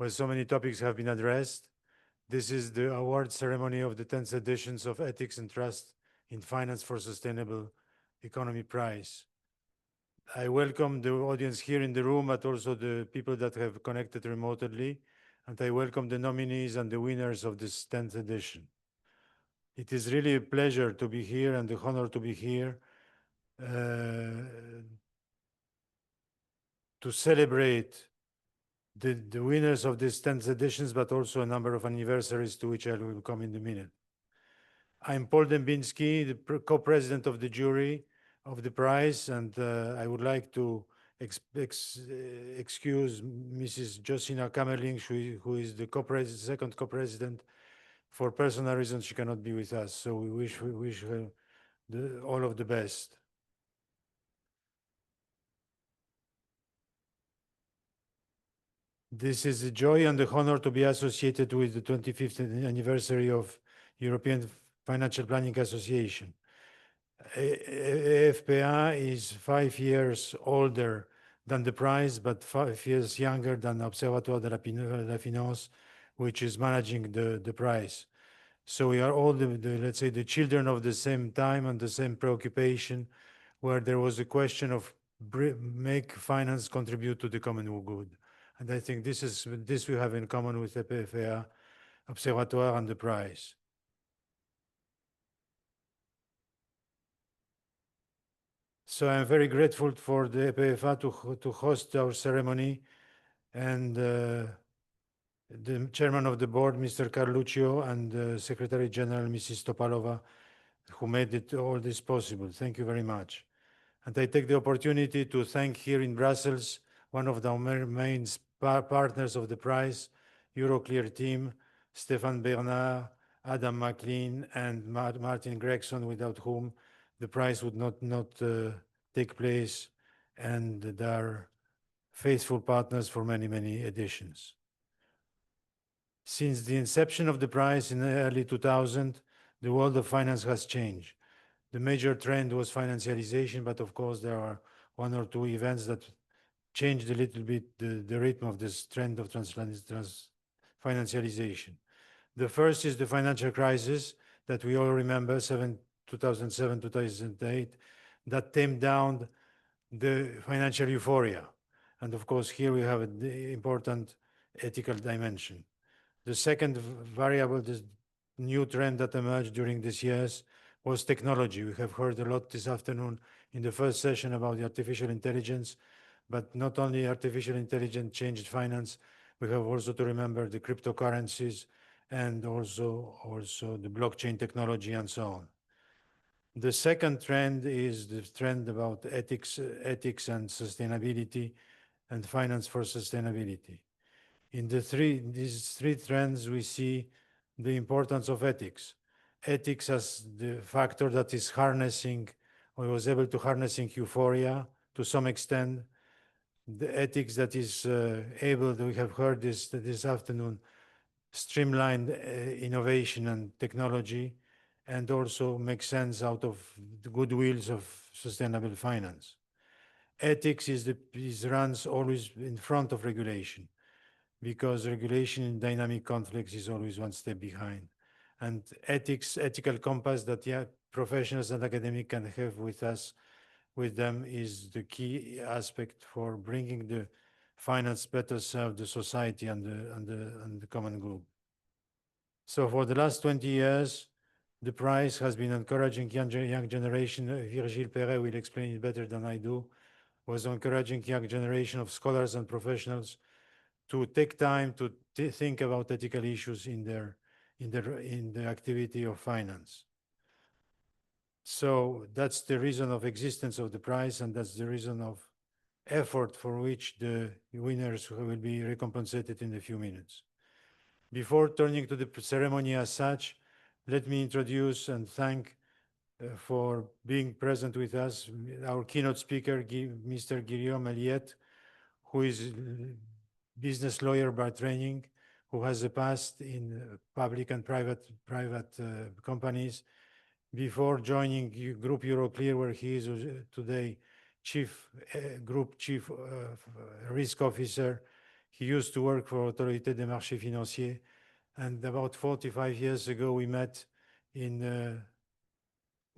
where so many topics have been addressed. This is the award ceremony of the 10th editions of Ethics and Trust in Finance for Sustainable Economy Prize. I welcome the audience here in the room, but also the people that have connected remotely, and I welcome the nominees and the winners of this 10th edition. It is really a pleasure to be here and the honor to be here to celebrate the winners of this 10th editions, but also a number of anniversaries to which I will come in a minute. I'm Paul Dembinski, the co-president of the jury of the prize, and I would like to excuse Mrs. Josina Kamerling, who is the second co-president. For personal reasons, she cannot be with us, so we wish her all of the best. This is a joy and the honor to be associated with the 25th anniversary of European Financial Planning Association. EFPA is 5 years older than the prize, but 5 years younger than Observatoire de la Finance, which is managing the prize. So we are all, let's say, the children of the same time and the same preoccupation, where there was a question of make finance contribute to the common good. And I think this we have in common with the EFPA, Observatoire, and the prize. So I'm very grateful for the EFPA to host our ceremony, and the chairman of the board, Mr. Carluccio, and the Secretary General, Mrs. Topalova, who made all this possible. Thank you very much. And I take the opportunity to thank here in Brussels one of the main partners of the prize, Euroclear team, Stéphane Bernard, Adam McLean, and Martin Gregson, without whom the prize would not take place, and they are faithful partners for many, many editions. Since the inception of the prize in the early 2000, the world of finance has changed. The major trend was financialization, but of course there are one or two events that changed a little bit the rhythm of this trend of financialization. The first is the financial crisis that we all remember, 2007, 2008, that tamed down the financial euphoria. And of course, here we have an important ethical dimension. The second variable, this new trend that emerged during these years, was technology. We have heard a lot this afternoon in the first session about the artificial intelligence, but not only artificial intelligence changed finance, we have also to remember the cryptocurrencies and also the blockchain technology and so on. The second trend is the trend about ethics and sustainability and finance for sustainability. In these three trends, we see the importance of ethics. Ethics as the factor that is harnessing, or was able to harnessing euphoria to some extent. The ethics that is able, we have heard this afternoon, streamlined innovation and technology, and also make sense out of the goodwills of sustainable finance. Ethics runs always in front of regulation, because regulation in dynamic conflicts is always one step behind. And ethical compass that professionals and academics can have with them is the key aspect for bringing the finance better serve the society and the common good. So for the last 20 years, the prize has been encouraging young generation. Virgile Perret will explain it better than I do. Was encouraging young generation of scholars and professionals to take time to think about ethical issues in the activity of finance. So that's the reason of existence of the prize, and that's the reason of effort for which the winners will be recompensated in a few minutes. Before turning to the ceremony as such, let me introduce and thank for being present with us our keynote speaker, Mr. Guillaume Eliet, who is a business lawyer by training, who has a past in public and private companies. Before joining Group Euroclear, where he is today Group Chief Risk Officer, He used to work for Autorité des Marchés Financiers, and about 45 years ago, we met in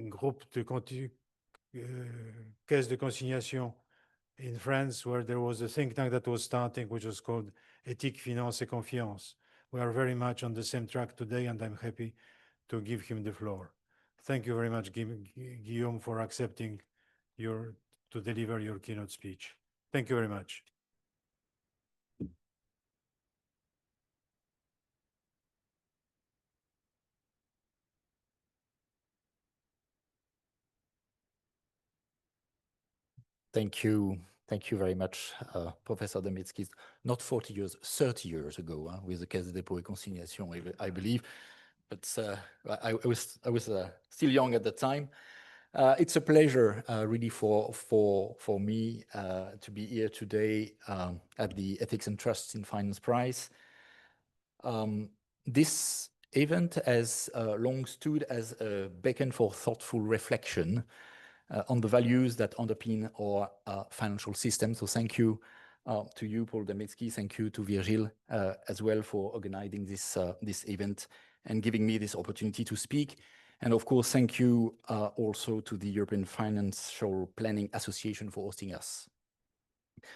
groupe de caisse de consignation in France, where there was a think tank that was starting, which was called Éthique, Finance et Confiance. We are very much on the same track today, and I'm happy to give him the floor. Thank you very much, Guillaume, for accepting to deliver your keynote speech. Thank you very much. Thank you. Thank you very much, Professor Dembinski. Not 40 years, 30 years ago, with the Caisse de dépôt et consignation, I believe. But I was still young at the time. It's a pleasure, really, for me to be here today at the Ethics and Trusts in Finance Prize. This event has long stood as a beacon for thoughtful reflection on the values that underpin our financial system. So thank you to you, Paul Dembinski. Thank you to Virgile as well for organizing this event and giving me this opportunity to speak. And of course, thank you also to the European Financial Planning Association for hosting us.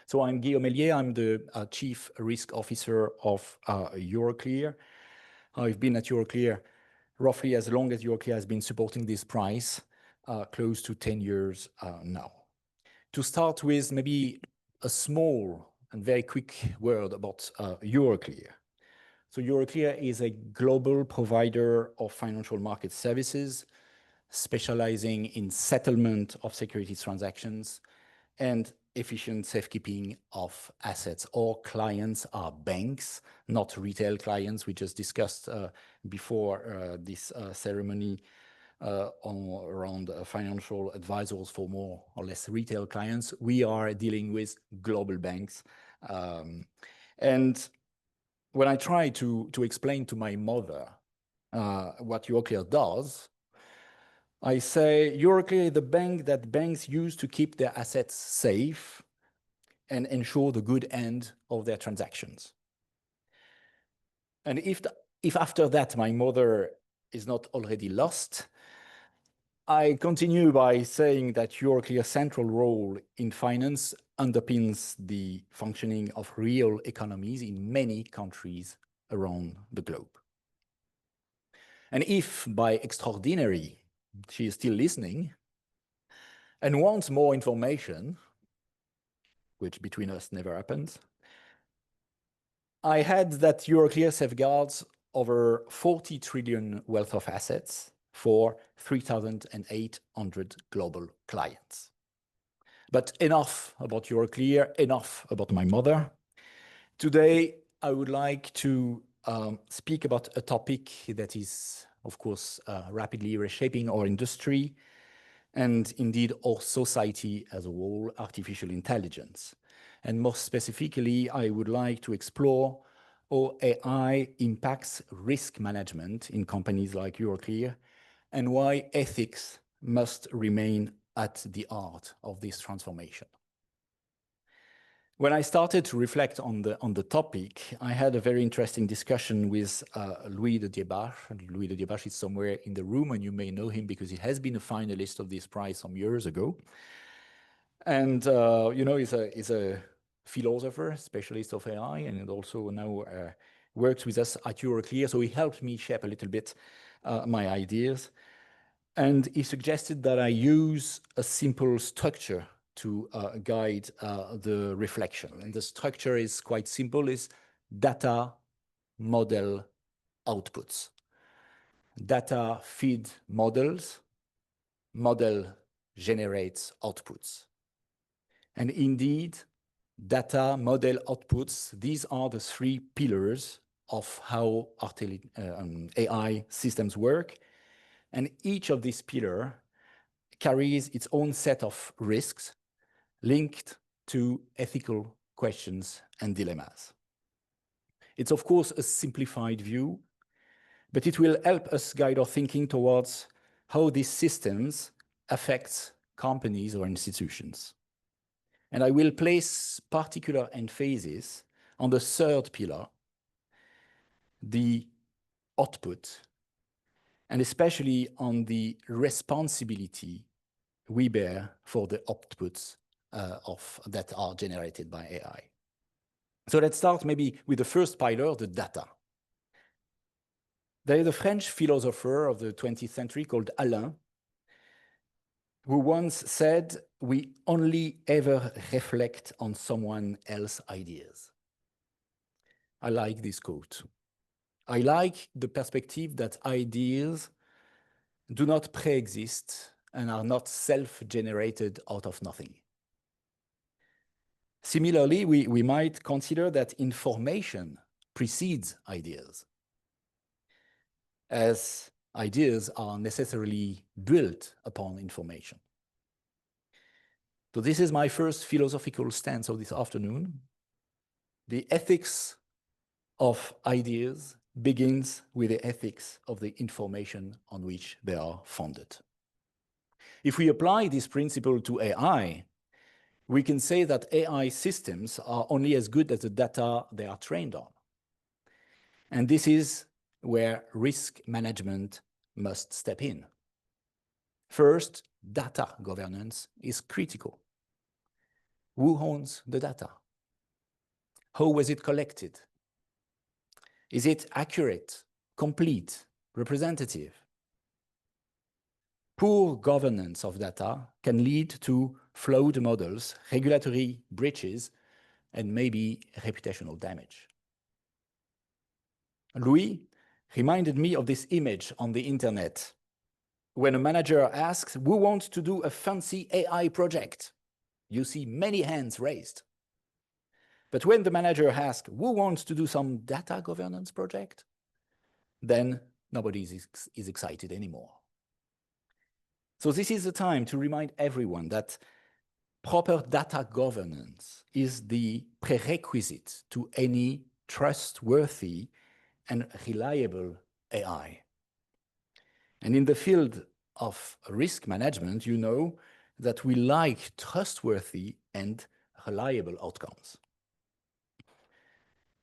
So I'm Guillaume Eliet. I'm the Chief Risk Officer of Euroclear. I've been at Euroclear roughly as long as Euroclear has been supporting this prize, close to 10 years now. To start with, maybe a small and very quick word about Euroclear. So Euroclear is a global provider of financial market services, specializing in settlement of securities transactions and efficient safekeeping of assets. Our clients are banks, not retail clients. We just discussed before this ceremony around financial advisors for more or less retail clients. We are dealing with global banks. And when I try to explain to my mother what Euroclear does, I say Euroclear is the bank that banks use to keep their assets safe and ensure the good end of their transactions. And if after that my mother is not already lost, I continue by saying that Euroclear's central role in finance underpins the functioning of real economies in many countries around the globe. And if by extraordinary she is still listening and wants more information, which between us never happens, I had that Euroclear safeguards over 40 trillion worth of assets for 3,800 global clients. But enough about Euroclear, enough about my mother. Today, I would like to speak about a topic that is, of course, rapidly reshaping our industry and indeed our society as a whole, artificial intelligence. And more specifically, I would like to explore how AI impacts risk management in companies like Euroclear and why ethics must remain at the heart of this transformation. When I started to reflect on the topic, I had a very interesting discussion with Louis de Diebache. Louis de Diebache is somewhere in the room, and you may know him because he has been a finalist of this prize some years ago. And you know, he's a philosopher, specialist of AI, and also now works with us at Euroclear. So he helped me shape a little bit my ideas. And he suggested that I use a simple structure to guide the reflection. And the structure is quite simple, is data, model, outputs. Data feed models, model generates outputs. And indeed, data, model, outputs, these are the three pillars of how AI systems work. And each of these pillars carries its own set of risks linked to ethical questions and dilemmas. It's, of course, a simplified view, but it will help us guide our thinking towards how these systems affect companies or institutions. And I will place particular emphasis on the third pillar, the output, and especially on the responsibility we bear for the outputs that are generated by AI. So let's start maybe with the first pillar, the data. There is a French philosopher of the 20th century called Alain, who once said, "We only ever reflect on someone else's ideas." I like this quote. I like the perspective that ideas do not pre-exist and are not self-generated out of nothing. Similarly, we might consider that information precedes ideas, as ideas are necessarily built upon information. So this is my first philosophical stance of this afternoon. The ethics of ideas begins with the ethics of the information on which they are founded. If we apply this principle to AI, we can say that AI systems are only as good as the data they are trained on. And this is where risk management must step in. First, data governance is critical. Who owns the data? How was it collected? Is it accurate, complete, representative? Poor governance of data can lead to flawed models, regulatory breaches, and maybe reputational damage. Louis reminded me of this image on the internet when a manager asks, "Who wants to do a fancy AI project?" You see many hands raised. But when the manager asks, "Who wants to do some data governance project?" then nobody is excited anymore. So this is the time to remind everyone that proper data governance is the prerequisite to any trustworthy and reliable AI. And in the field of risk management, you know that we like trustworthy and reliable outcomes.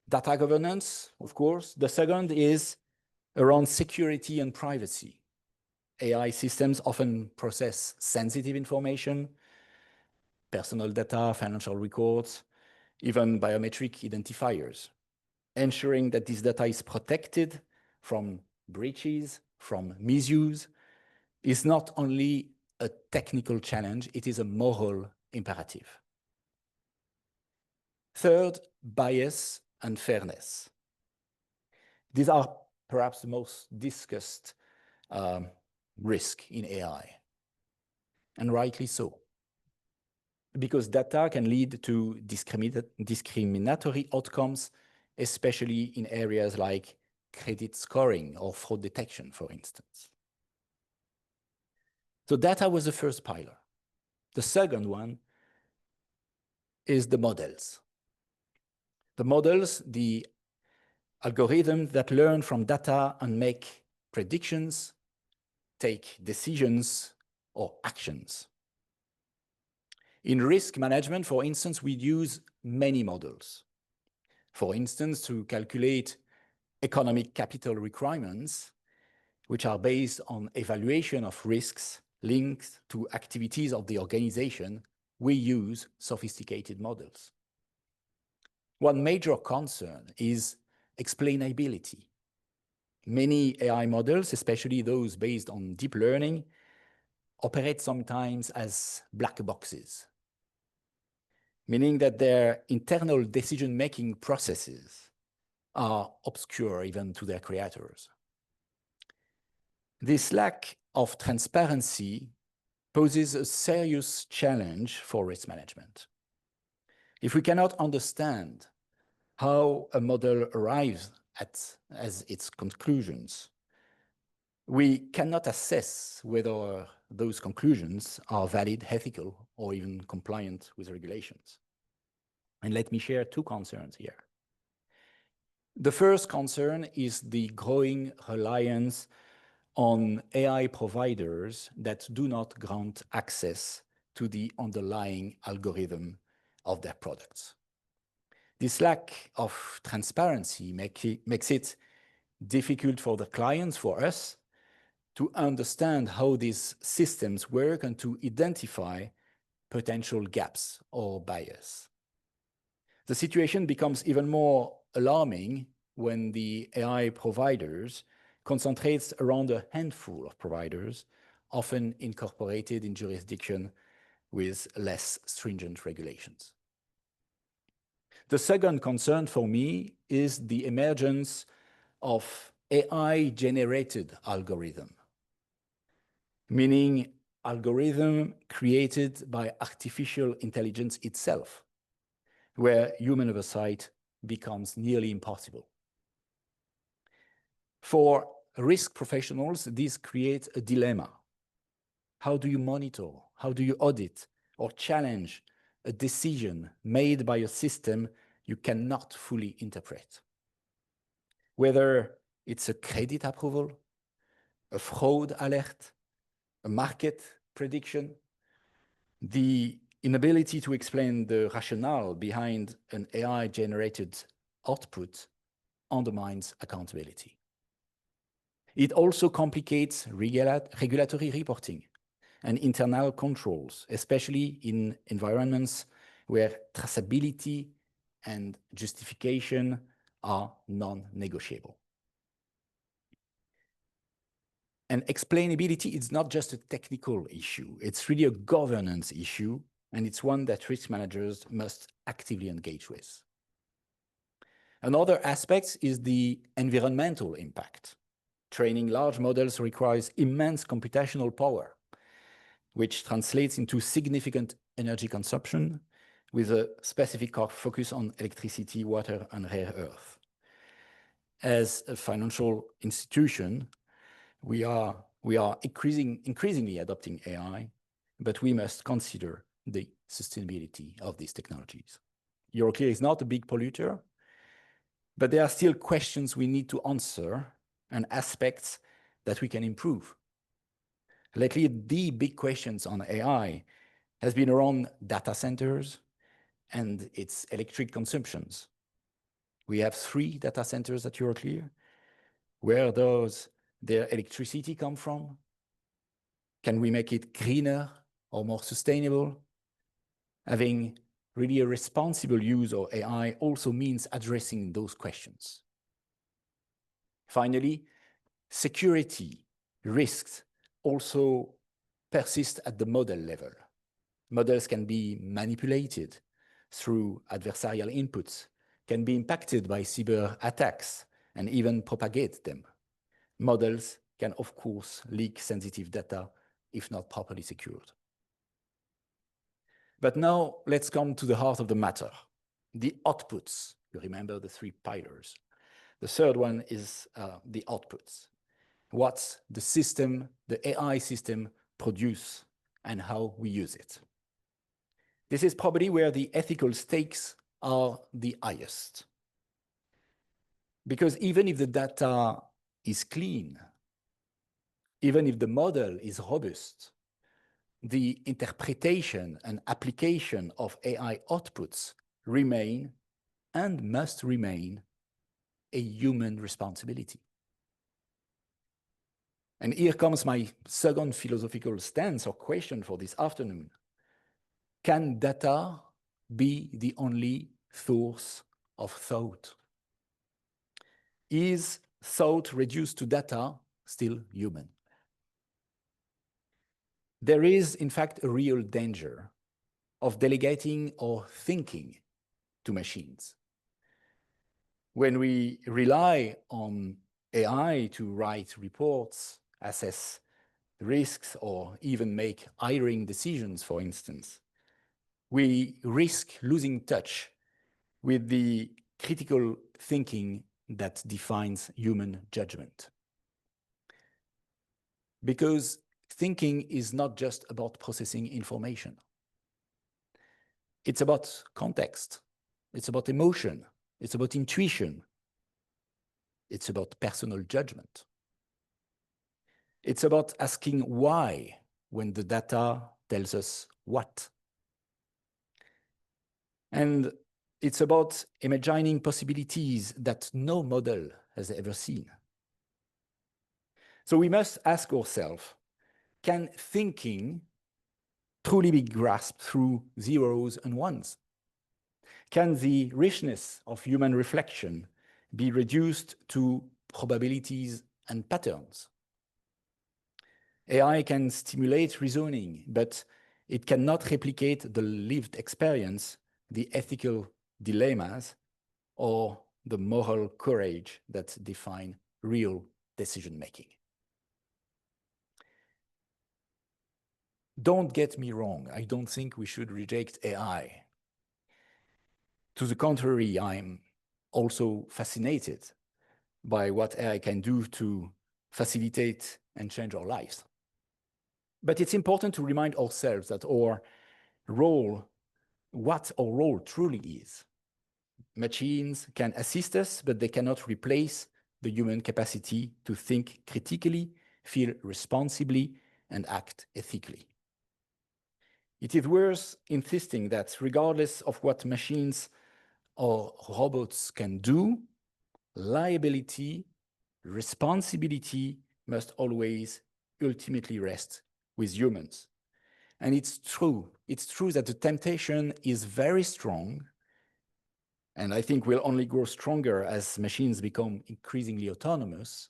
Data governance, of course. The second is around security and privacy. AI systems often process sensitive information, personal data, financial records, even biometric identifiers. Ensuring that this data is protected from breaches, from misuse, is not only a technical challenge, it is a moral imperative. Third, bias and fairness. These are perhaps the most discussed risk in AI, and rightly so, because data can lead to discriminatory outcomes, especially in areas like credit scoring or fraud detection, for instance. So data was the first pillar. The second one is the models. The models, the algorithms that learn from data and make predictions, take decisions or actions. In risk management, for instance, we use many models. For instance, to calculate economic capital requirements, which are based on evaluation of risks linked to activities of the organization, we use sophisticated models. One major concern is explainability. Many AI models, especially those based on deep learning, operate sometimes as black boxes, meaning that their internal decision-making processes are obscure even to their creators. This lack of transparency poses a serious challenge for risk management. If we cannot understand how a model arrives as its conclusions, we cannot assess whether those conclusions are valid, ethical, or even compliant with regulations. And let me share two concerns here. The first concern is the growing reliance on AI providers that do not grant access to the underlying algorithm of their products. This lack of transparency makes it difficult for the clients, for us, to understand how these systems work and to identify potential gaps or bias. The situation becomes even more alarming when the AI providers concentrate around a handful of providers, often incorporated in jurisdiction with less stringent regulations. The second concern for me is the emergence of AI-generated algorithm, meaning algorithm created by artificial intelligence itself, where human oversight becomes nearly impossible. For risk professionals, this creates a dilemma. How do you monitor? How do you audit or challenge a decision made by a system you cannot fully interpret? Whether it's a credit approval, a fraud alert, a market prediction, the inability to explain the rationale behind an AI-generated output undermines accountability. It also complicates regulatory reporting and internal controls, especially in environments where traceability and justification are non-negotiable. And explainability is not just a technical issue, it's really a governance issue, and it's one that risk managers must actively engage with. Another aspect is the environmental impact. Training large models requires immense computational power, which translates into significant energy consumption with a specific focus on electricity, water, and rare earth. As a financial institution, we are increasingly adopting AI, but we must consider the sustainability of these technologies. Euroclear is not a big polluter, but there are still questions we need to answer and aspects that we can improve. Lately, the big questions on AI has been around data centers and its electric consumptions. We have 3 data centers at Euroclear. Where does their electricity come from? Can we make it greener or more sustainable? Having really a responsible use of AI also means addressing those questions. Finally, security risks also persist at the model level. Models can be manipulated through adversarial inputs, can be impacted by cyber attacks, and even propagate them. Models can, of course, leak sensitive data if not properly secured. But now let's come to the heart of the matter, the outputs. You remember the 3 pillars. The third one is the outputs. What's the system, the AI system, produce and how we use it. This is probably where the ethical stakes are the highest. Because even if the data is clean, even if the model is robust, the interpretation and application of AI outputs remain and must remain a human responsibility. And here comes my second philosophical stance or question for this afternoon. Can data be the only source of thought? Is thought reduced to data still human? There is, in fact, a real danger of delegating our thinking to machines. When we rely on AI to write reports, assess risks, or even make hiring decisions, for instance, we risk losing touch with the critical thinking that defines human judgment. Because thinking is not just about processing information. It's about context. It's about emotion. It's about intuition. It's about personal judgment. It's about asking why when the data tells us what. And It's about imagining possibilities that no model has ever seen. So we must ask ourselves, can thinking truly be grasped through zeros and ones? Can the richness of human reflection be reduced to probabilities and patterns? AI can stimulate reasoning, but it cannot replicate the lived experience, the ethical dilemmas, or the moral courage that define real decision-making. Don't get me wrong, I don't think we should reject AI. To the contrary, I'm also fascinated by what AI can do to facilitate and change our lives. But it's important to remind ourselves that what our role truly is. Machines can assist us, but they cannot replace the human capacity to think critically, feel responsibly, and act ethically. It is worth insisting that regardless of what machines or robots can do, liability, responsibility must always ultimately rest with humans. And it's true that the temptation is very strong, and I think will only grow stronger as machines become increasingly autonomous.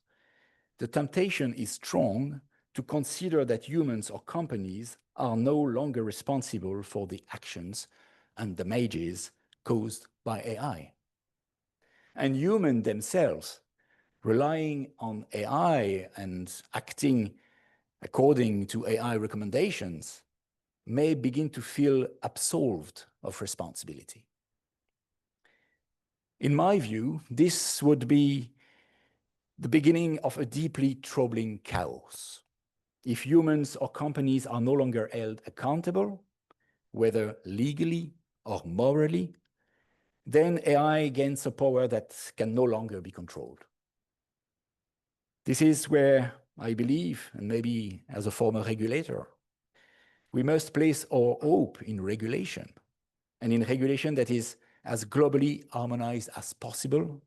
The temptation is strong to consider that humans or companies are no longer responsible for the actions and damages caused by AI. And humans themselves, relying on AI and acting according to AI recommendations, may begin to feel absolved of responsibility. In my view, this would be the beginning of a deeply troubling chaos. If humans or companies are no longer held accountable, whether legally or morally, then AI gains a power that can no longer be controlled. This is where I believe, and maybe as a former regulator, we must place our hope in regulation, and in regulation that is as globally harmonized as possible,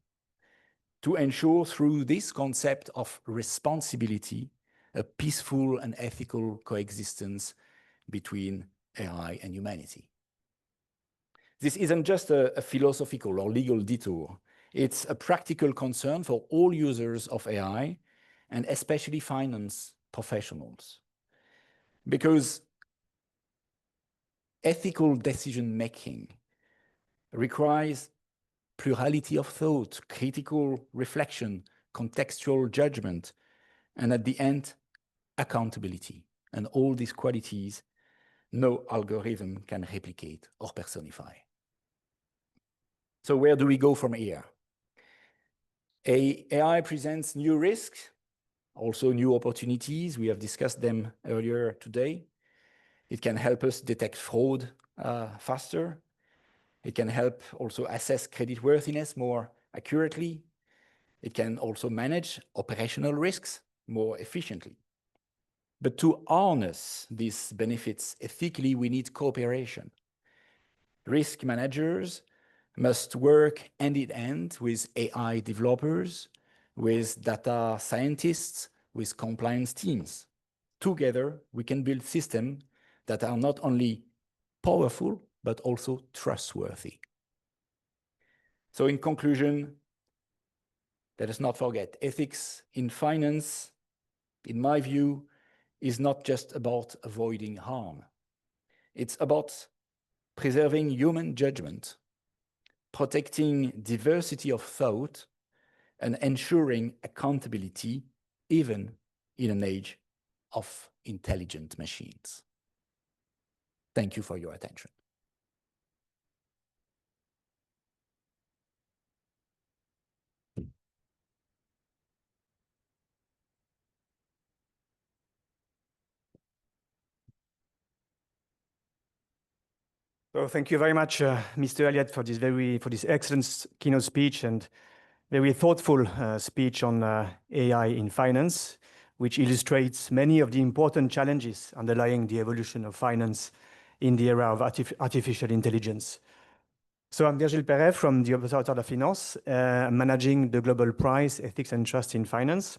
to ensure through this concept of responsibility a peaceful and ethical coexistence between AI and humanity. This isn't just a philosophical or legal detour. It's a practical concern for all users of AI, and especially finance professionals. Because ethical decision-making requires plurality of thought, critical reflection, contextual judgment, and at the end, accountability. And all these qualities no algorithm can replicate or personify. So where do we go from here? AI presents new risks, also new opportunities. We have discussed them earlier today. It can help us detect fraud faster. It can help also assess creditworthiness more accurately. It can also manage operational risks more efficiently. But to harness these benefits ethically, we need cooperation. Risk managers must work hand in hand with AI developers, with data scientists, with compliance teams. Together, we can build systems that are not only powerful, but also trustworthy. So in conclusion, let us not forget, ethics in finance, in my view, is not just about avoiding harm. It's about preserving human judgment, protecting diversity of thought, and ensuring accountability, even in an age of intelligent machines. Thank you for your attention. So thank you very much, Mr. Eliet, for this excellent keynote speech and very thoughtful speech on AI in finance, which illustrates many of the important challenges underlying the evolution of finance in the era of artificial intelligence. So I'm Virgile Perret from the Observatoire de la Finance, managing the global prize, ethics and trust in finance.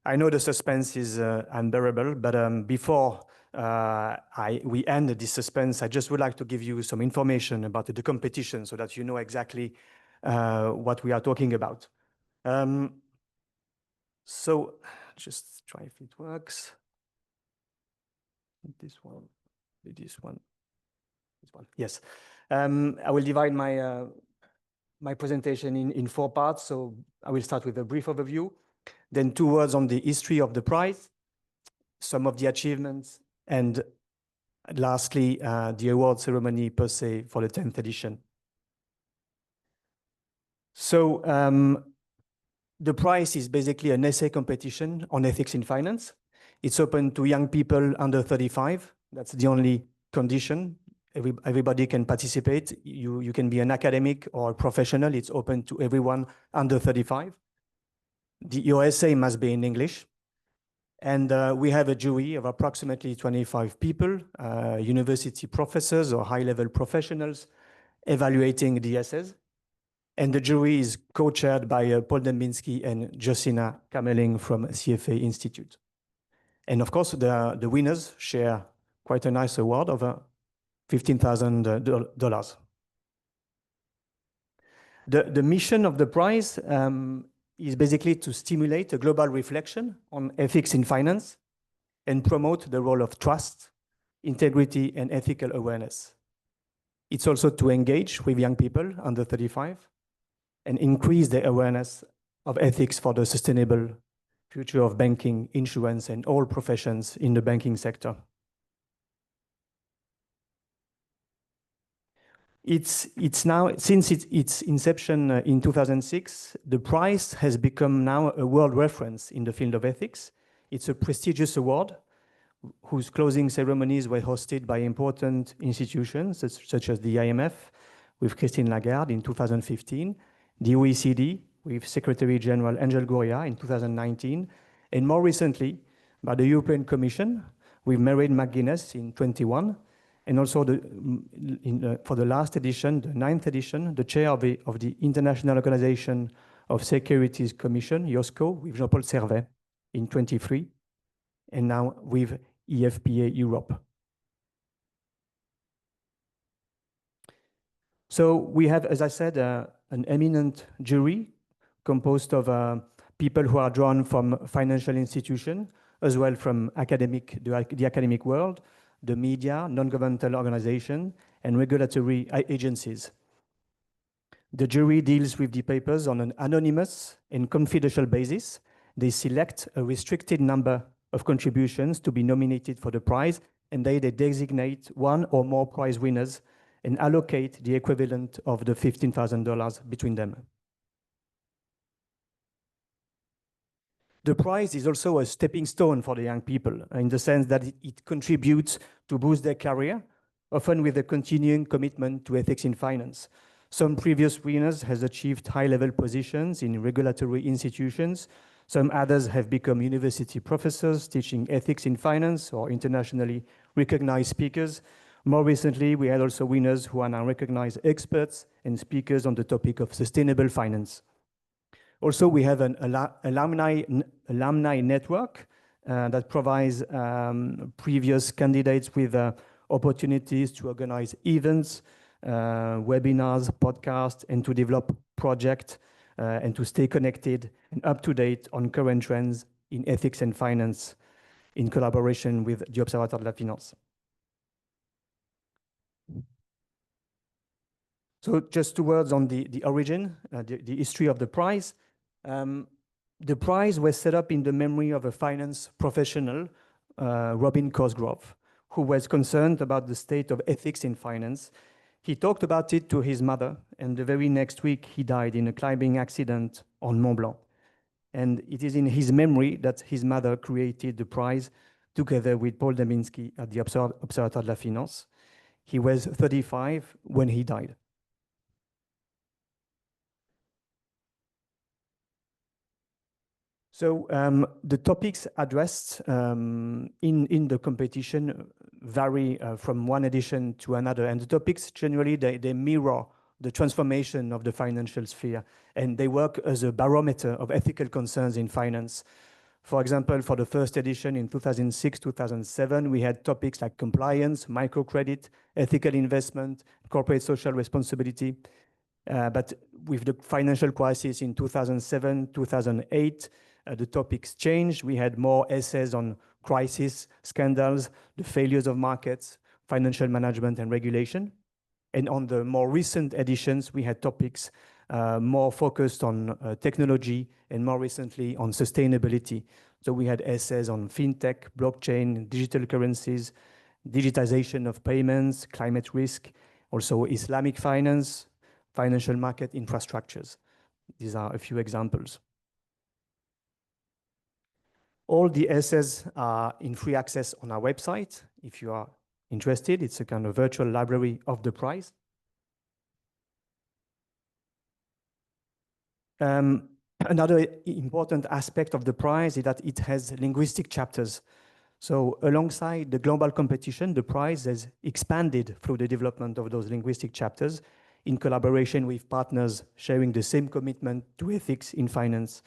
I know the suspense is unbearable, but before we end this suspense, I just would like to give you some information about the competition so that you know exactly what we are talking about. So just try if it works. This one, this one. Yes. I will divide my presentation in 4 parts. So I will start with a brief overview, then 2 words on the history of the prize, some of the achievements, and lastly, the award ceremony per se for the 10th edition. So the prize is basically an essay competition on ethics in finance. It's open to young people under 35. That's the only condition. Everybody can participate. You can be an academic or a professional. It's open to everyone under 35. Your essay must be in English. And we have a jury of approximately 25 people, university professors or high-level professionals evaluating the essays. And the jury is co-chaired by Paul Dembinski and Josina Kameling from CFA Institute. And of course, the winners share quite a nice award of $15,000. The mission of the prize is basically to stimulate a global reflection on ethics in finance and promote the role of trust, integrity, and ethical awareness. It's also to engage with young people under 35 and increase their awareness of ethics for the sustainable future of banking, insurance, and all professions in the banking sector. It's now, since its inception in 2006, the prize has become now a world reference in the field of ethics. It's a prestigious award whose closing ceremonies were hosted by important institutions such as the IMF with Christine Lagarde in 2015, the OECD with Secretary General Angel Gurria in 2019, and more recently by the European Commission with Mairead McGuinness in 2021, and also for the last edition, the 9th edition, the chair of the International Organization of Securities Commission, IOSCO, with Jean-Paul Servet in 2023, and now with EFPA Europe. So we have, as I said, an eminent jury composed of people who are drawn from financial institutions, as well from the academic world, the media, non-governmental organizations, and regulatory agencies. The jury deals with the papers on an anonymous and confidential basis. They select a restricted number of contributions to be nominated for the prize, and they designate 1 or more prize winners and allocate the equivalent of the $15,000 between them. The prize is also a stepping stone for the young people in the sense that it contributes to boost their career, often with a continuing commitment to ethics in finance. Some previous winners have achieved high-level positions in regulatory institutions. Some others have become university professors teaching ethics in finance or internationally recognized speakers. More recently, we had also winners who are now recognized experts and speakers on the topic of sustainable finance. Also, we have an alumni network that provides previous candidates with opportunities to organize events, webinars, podcasts, and to develop projects and to stay connected and up to date on current trends in ethics and finance in collaboration with the Observatoire de la Finance. So just 2 words on the origin, the history of the prize. The prize was set up in the memory of a finance professional, Robin Cosgrove, who was concerned about the state of ethics in finance. He talked about it to his mother, and the very next week he died in a climbing accident on Mont Blanc. And it is in his memory that his mother created the prize together with Paul Dembinski at the Observatoire de la Finance. He was 35 when he died. So the topics addressed in the competition vary from one edition to another, and the topics generally they mirror the transformation of the financial sphere, and they work as a barometer of ethical concerns in finance. For example, for the first edition in 2006, 2007, we had topics like compliance, microcredit, ethical investment, corporate social responsibility. But with the financial crisis in 2007, 2008, the topics changed. We had more essays on crisis, scandals, the failures of markets, financial management and regulation. And on the more recent editions, we had topics more focused on technology and more recently on sustainability. So we had essays on fintech, blockchain, digital currencies, digitization of payments, climate risk, also Islamic finance, financial market infrastructures. These are a few examples. All the essays are in free access on our website. If you are interested, it's a kind of virtual library of the prize. Another important aspect of the prize is that it has linguistic chapters. So alongside the global competition, the prize has expanded through the development of those linguistic chapters in collaboration with partners sharing the same commitment to ethics in finance.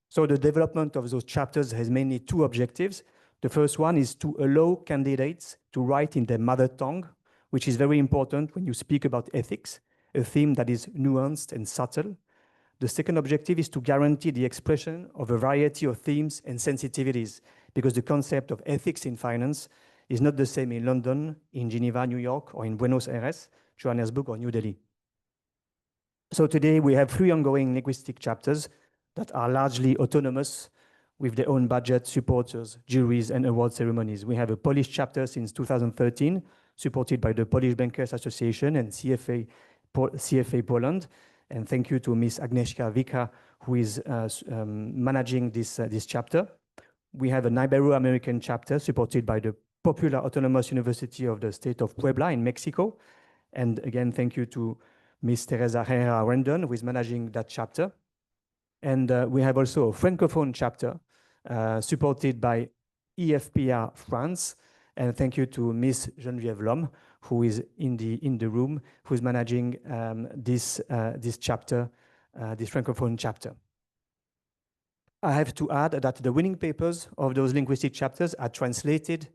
So the development of those chapters has mainly two objectives. The first one is to allow candidates to write in their mother tongue, which is very important when you speak about ethics, a theme that is nuanced and subtle. The second objective is to guarantee the expression of a variety of themes and sensitivities, because the concept of ethics in finance is not the same in London, in Geneva, New York, or in Buenos Aires, Johannesburg, or New Delhi. So today we have 3 ongoing linguistic chapters that are largely autonomous with their own budget, supporters, juries, and award ceremonies. We have a Polish chapter since 2013, supported by the Polish Bankers Association and CFA Poland. And thank you to Ms. Agnieszka Wika, who is managing this chapter. We have an Ibero-American chapter supported by the Popular Autonomous University of the state of Puebla in Mexico. And again, thank you to Ms. Teresa Herrera Rendon, who is managing that chapter. And we have also a Francophone chapter supported by EFPA France. And thank you to Ms. Geneviève Lhomme, who is in the room, who is managing this chapter, this Francophone chapter. I have to add that the winning papers of those linguistic chapters are translated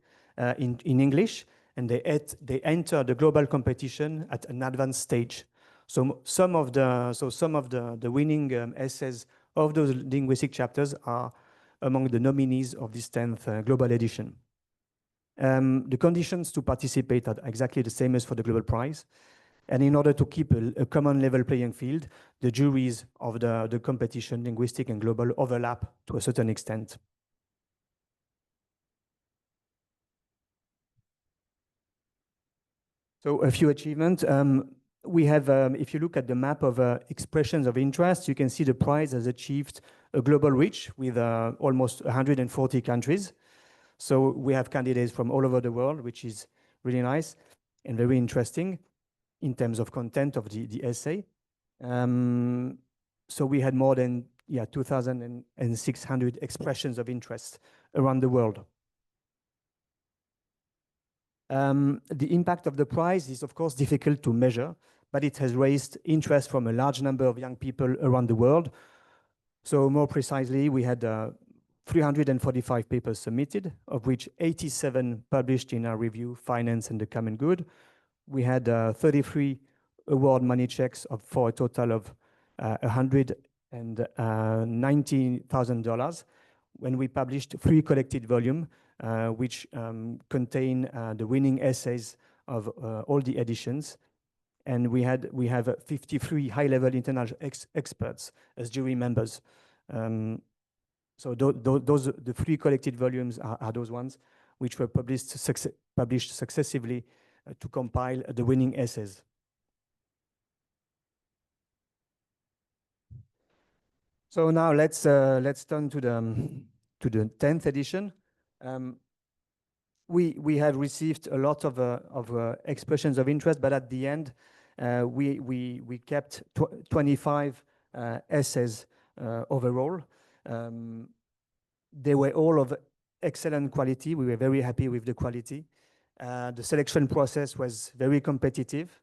in English, and they enter the global competition at an advanced stage. So some of the winning essays of those linguistic chapters are among the nominees of this 10th global edition. The conditions to participate are exactly the same as for the Global Prize. And in order to keep a common level playing field, the juries of the competition, linguistic and global, overlap to a certain extent. So a few achievements. We have, if you look at the map of expressions of interest, you can see the prize has achieved a global reach with almost 140 countries. So we have candidates from all over the world, which is really nice and very interesting in terms of content of the essay. So we had more than 2,600 expressions of interest around the world. The impact of the prize is, of course, difficult to measure, but it has raised interest from a large number of young people around the world. So more precisely, we had 345 papers submitted, of which 87 published in our review, Finance and the Common Good. We had 33 award money checks for a total of $119,000 when we published 3 collected volumes, which contain the winning essays of all the editions. And we have 53 high-level international experts as jury members. So the 3 collected volumes are those ones which were published successively to compile the winning essays. So now let's turn to the 10th edition. We have received a lot of expressions of interest, but at the end, we kept 25 essays overall. They were all of excellent quality. We were very happy with the quality. The selection process was very competitive.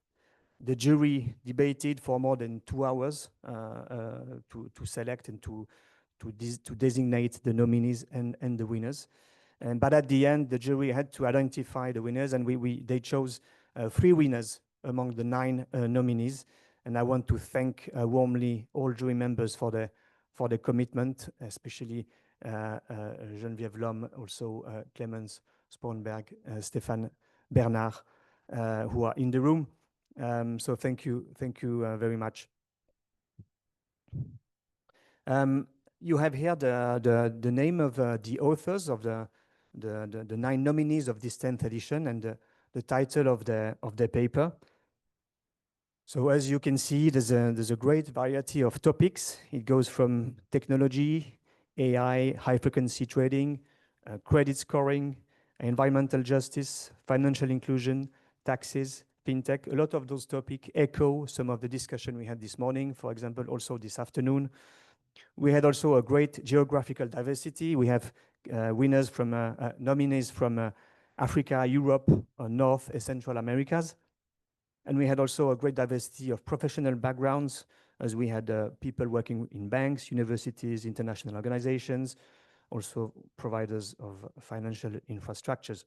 The jury debated for more than 2 hours to select and to designate the nominees and the winners. But at the end, the jury had to identify the winners, and they chose 3 winners among the 9 nominees. And I want to thank warmly all jury members for the commitment, especially Geneviève Lhomme, also Clemens Spornberg, Stéphane Bernard, who are in the room. So thank you very much. You have here the name of the authors of the 9 nominees of this 10th edition and the title of the paper. So as you can see, there's a great variety of topics. It goes from technology, AI, high-frequency trading, credit scoring, environmental justice, financial inclusion, taxes, fintech. A lot of those topics echo some of the discussion we had this morning, for example, also this afternoon. We had also a great geographical diversity. We have winners from nominees from Africa, Europe, North and Central Americas. And we had also a great diversity of professional backgrounds, as we had people working in banks, universities, international organizations, also providers of financial infrastructures.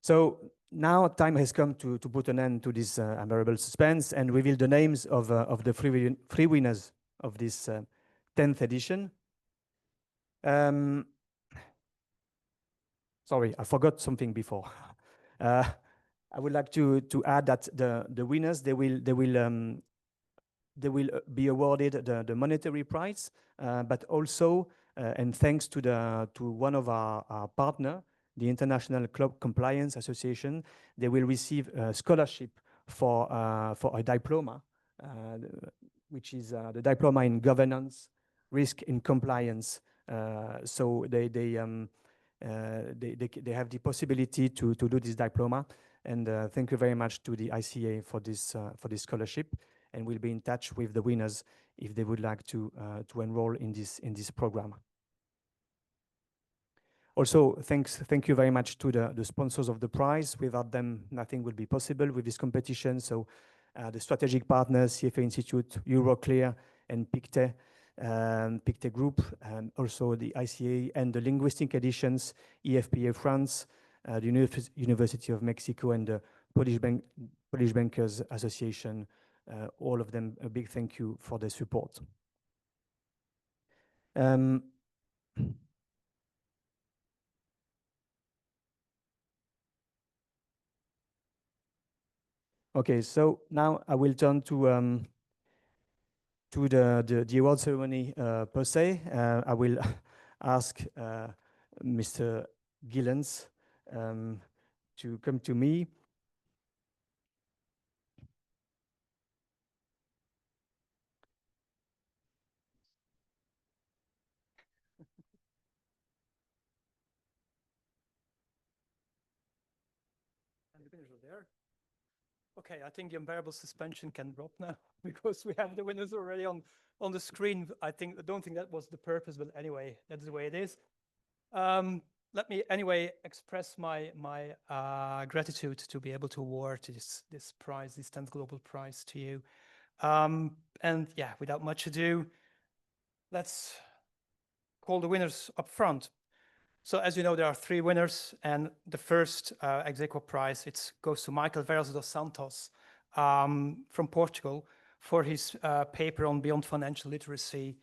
So now time has come to put an end to this unbearable suspense and reveal the names of the 3 winners of this 10th edition. Sorry, I forgot something before. I would like to add that the winners, they will be awarded the monetary prize, but also, and thanks to one of our partner, the International Club Compliance Association, they will receive a scholarship for a diploma, which is the diploma in governance, risk, and compliance. So they have the possibility to do this diploma. And thank you very much to the ICA for this scholarship. And we'll be in touch with the winners if they would like to enroll in this program. Also, thank you very much to the sponsors of the prize. Without them, nothing would be possible with this competition. So the strategic partners, CFA Institute, Euroclear, and Pictet Group, and also the ICA and the linguistic editions, EFPA France, the University of Mexico, and the Polish Bankers Association. All of them, a big thank you for their support. Okay, so now I will turn to the award ceremony per se. I will ask Mr. Gillens to come to me. And the winners are there. Okay, I think the unbearable suspension can drop now because we have the winners already on the screen. I don't think that was the purpose, but anyway, that's the way it is. Let me anyway express my gratitude to be able to award this prize, this 10th Global Prize to you. And yeah, without much ado, let's call the winners up front. So as you know, there are 3 winners, and the first ex aequo prize, it goes to Michael Veras dos Santos from Portugal for his paper on Beyond Financial Literacy,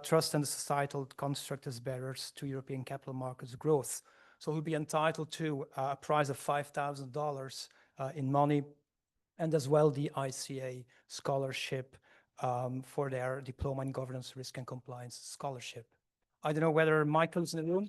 Trust and the Societal Construct as Barriers to European Capital Markets Growth. So he'll be entitled to a prize of $5,000 in money, and as well the ICA scholarship for their Diploma in Governance, Risk and Compliance scholarship. I don't know whether Michael's in the room.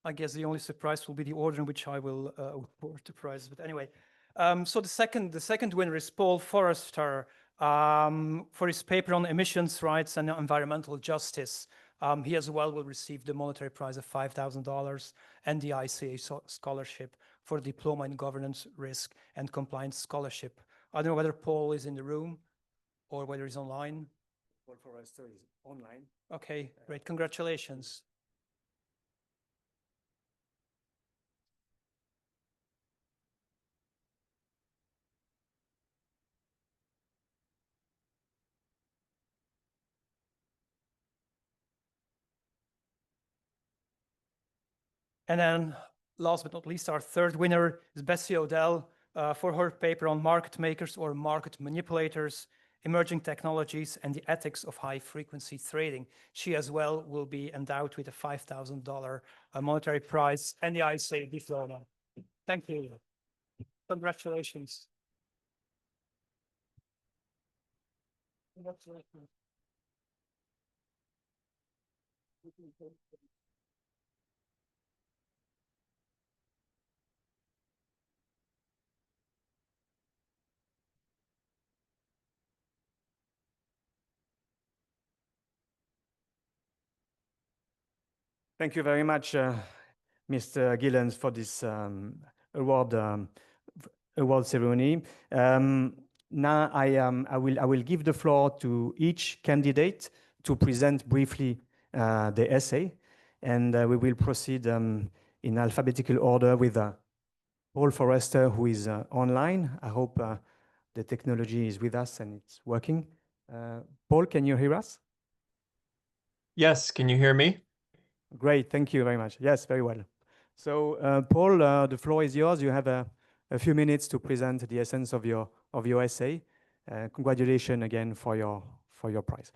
I guess the only surprise will be the order in which I will award the prize. But anyway, So the second winner is Paul Forrester for his paper on emissions rights and environmental justice. He as well will receive the monetary prize of $5,000 and the ICA scholarship for Diploma in Governance, Risk and Compliance Scholarship. I don't know whether Paul is in the room or whether he's online. Paul Forrester is online. Okay, great, congratulations. And then last but not least, our third winner is Bessie Odell for her paper on market makers or market manipulators, emerging technologies and the ethics of high frequency trading. She as well will be endowed with a $5,000 monetary prize and the ISA diploma. Thank you. Congratulations. Congratulations. Thank you very much, Mr. Gillens, for this award ceremony. Now I will give the floor to each candidate to present briefly the essay, and we will proceed in alphabetical order with Paul Forrester, who is online. I hope the technology is with us and it's working. Paul, can you hear us? Yes, can you hear me? Great, thank you very much. Yes, very well. So, Paul, the floor is yours. You have a few minutes to present the essence of your essay. Congratulations again for your prize.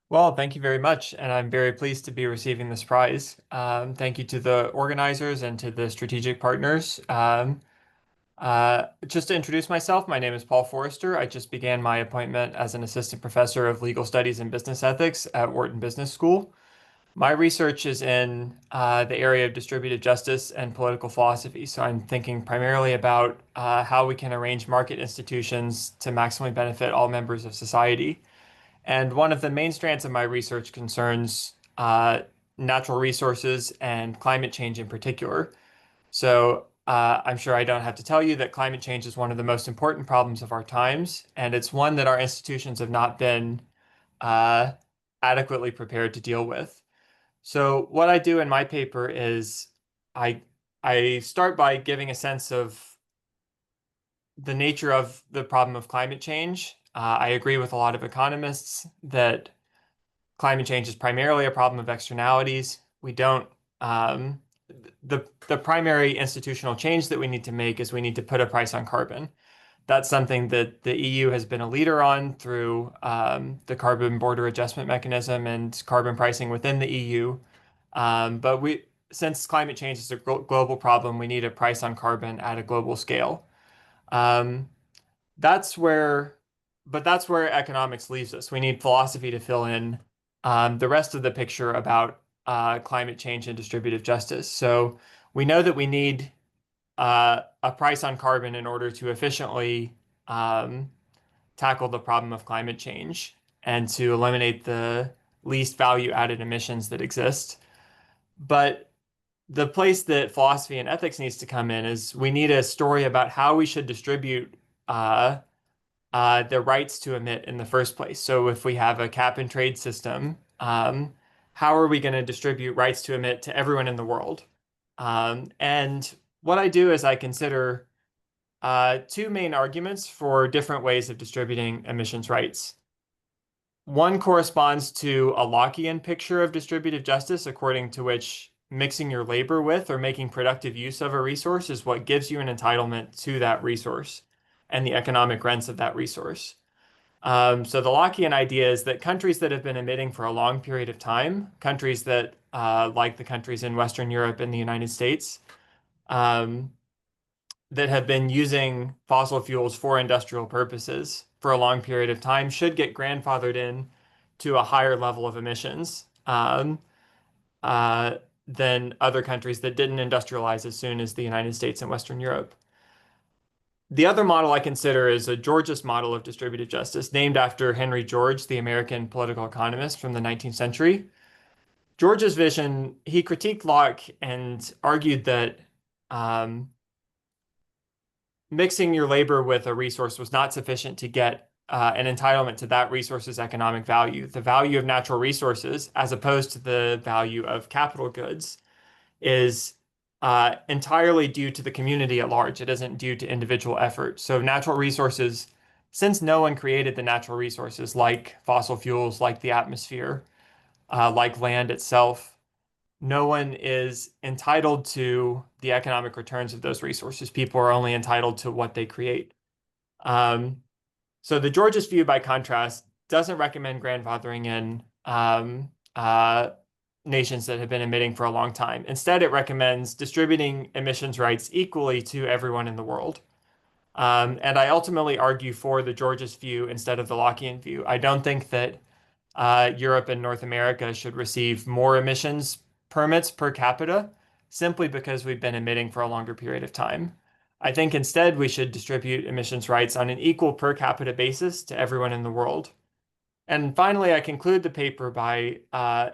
Well, thank you very much, and I'm very pleased to be receiving this prize. Thank you to the organizers and to the strategic partners. Just to introduce myself, my name is Paul Forrester. I just began my appointment as an assistant professor of legal studies and business ethics at Wharton Business School. My research is in the area of distributive justice and political philosophy, so I'm thinking primarily about how we can arrange market institutions to maximally benefit all members of society. And one of the main strands of my research concerns natural resources and climate change in particular. So I'm sure I don't have to tell you that climate change is one of the most important problems of our times, and it's one that our institutions have not been adequately prepared to deal with. So what I do in my paper is I start by giving a sense of the nature of the problem of climate change. I agree with a lot of economists that climate change is primarily a problem of externalities. We don't the primary institutional change that we need to make is we need to put a price on carbon. That's something that the EU has been a leader on through the carbon border adjustment mechanism and carbon pricing within the EU. But since climate change is a global problem, we need a price on carbon at a global scale. That's where economics leaves us. We need philosophy to fill in the rest of the picture about climate change and distributive justice. So we know that we need a price on carbon in order to efficiently tackle the problem of climate change and to eliminate the least value-added emissions that exist. But the place that philosophy and ethics needs to come in is we need a story about how we should distribute the rights to emit in the first place. So if we have a cap and trade system, how are we going to distribute rights to emit to everyone in the world? And what I do is I consider two main arguments for different ways of distributing emissions rights. One corresponds to a Lockean picture of distributive justice, according to which mixing your labor with or making productive use of a resource is what gives you an entitlement to that resource and the economic rents of that resource. So the Lockean idea is that countries that have been emitting for a long period of time, countries that, like the countries in Western Europe and the United States, that have been using fossil fuels for industrial purposes for a long period of time should get grandfathered in to a higher level of emissions than other countries that didn't industrialize as soon as the United States and Western Europe. The other model I consider is a Georgist model of distributive justice, named after Henry George, the American political economist from the 19th century. George's vision, he critiqued Locke and argued that mixing your labor with a resource was not sufficient to get an entitlement to that resource's economic value. The value of natural resources, as opposed to the value of capital goods, is entirely due to the community at large. It isn't due to individual effort. So natural resources, since no one created the natural resources like fossil fuels, like the atmosphere, like land itself, no one is entitled to the economic returns of those resources. People are only entitled to what they create. So the Georgist view, by contrast, doesn't recommend grandfathering in nations that have been emitting for a long time. Instead, it recommends distributing emissions rights equally to everyone in the world. And I ultimately argue for the Georgist view instead of the Lockean view. I don't think that Europe and North America should receive more emissions permits per capita simply because we've been emitting for a longer period of time. I think instead we should distribute emissions rights on an equal per capita basis to everyone in the world. And finally, I conclude the paper by